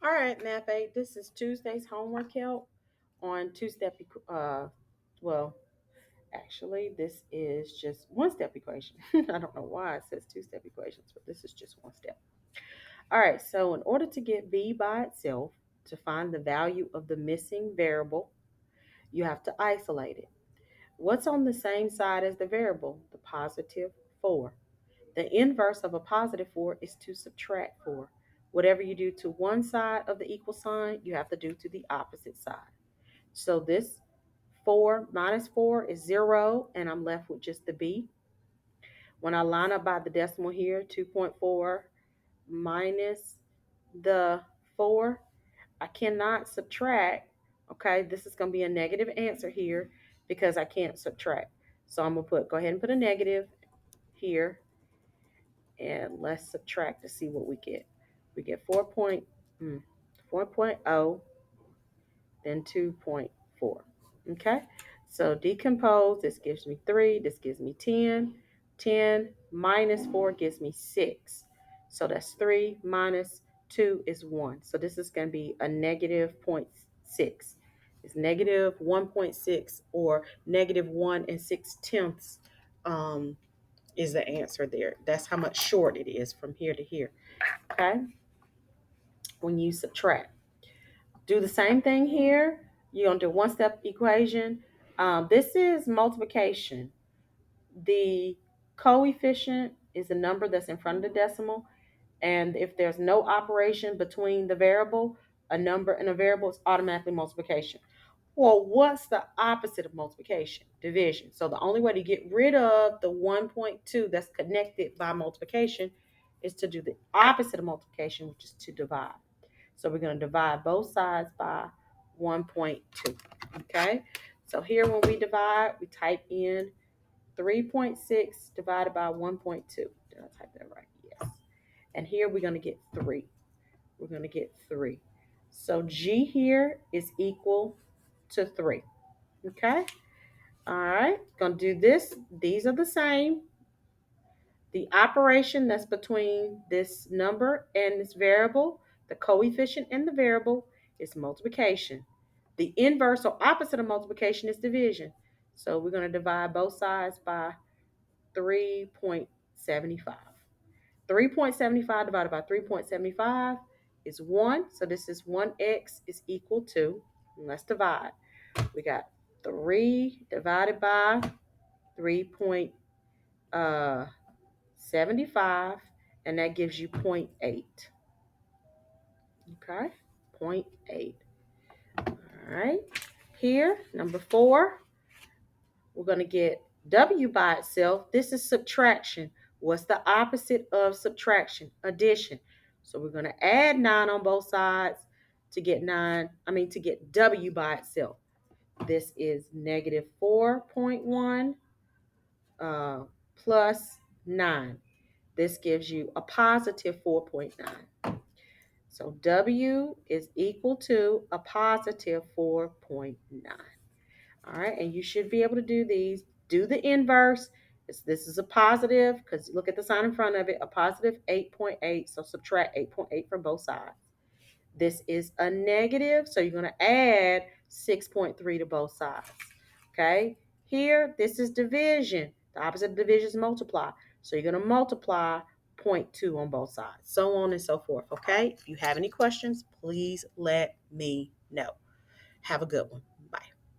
All right, Math 8, this is Tuesday's homework help on well, actually, this is just one step equation. I don't know why it says two-step equations, but this is just one step. All right, so in order to get b by itself, to find the value of the missing variable, you have to isolate it. What's on the same side as the variable? The positive 4. The inverse of a positive 4 is to subtract 4. Whatever you do to one side of the equal sign, you have to do to the opposite side. So this 4 minus 4 is 0, and I'm left with just the b. When I line up by the decimal here, 2.4 minus the 4, I cannot subtract. Okay, this is going to be a negative answer here because I can't subtract. So I'm going to go ahead and put a negative here, and let's subtract to see what we get. We get 4.0, then 2.4. Okay, so decompose. This gives me 3. This gives me 10. 10 minus 4 gives me 6. So that's 3 minus 2 is 1. So this is going to be a negative 0.6. It's negative 1.6, or negative 1 and 6 tenths is the answer there. That's how much short it is from here to here. Okay, when you subtract. Do the same thing here. You're going to do one step equation. This is multiplication. The coefficient is the number that's in front of the decimal. And if there's no operation between the variable, a number and a variable, it's automatically multiplication. Well, what's the opposite of multiplication? Division. So the only way to get rid of the 1.2 that's connected by multiplication is to do the opposite of multiplication, which is to divide. So we're going to divide both sides by 1.2. Okay, so here when we divide, we type in 3.6 divided by 1.2. Did I type that right? Yes. And here we're going to get 3. We're going to get 3. So G here is equal to 3. Okay, all right, going to do this. These are the same. The operation that's between this number and this variable, the coefficient and the variable, is multiplication. The inverse or opposite of multiplication is division. So we're going to divide both sides by 3.75. 3.75 divided by 3.75 is 1. So this is 1x is equal to, let's divide. We got 3 divided by 3.75, and that gives you 0.8. Okay, 0.8. All right, here, number 4, we're going to get W by itself. This is subtraction. What's the opposite of subtraction? Addition. So we're going to add 9 on both sides to get to get W by itself. This is negative 4.1 plus 9. This gives you a positive 4.9. So W is equal to a positive 4.9. All right, and you should be able to do these. Do the inverse. This is a positive because look at the sign in front of it, a positive 8.8. So subtract 8.8 from both sides. This is a negative, so you're going to add 6.3 to both sides. Okay, here, this is division. The opposite of division is multiply. So you're going to multiply 0.2 on both sides, so on and so forth. Okay, if you have any questions, please let me know. Have a good one.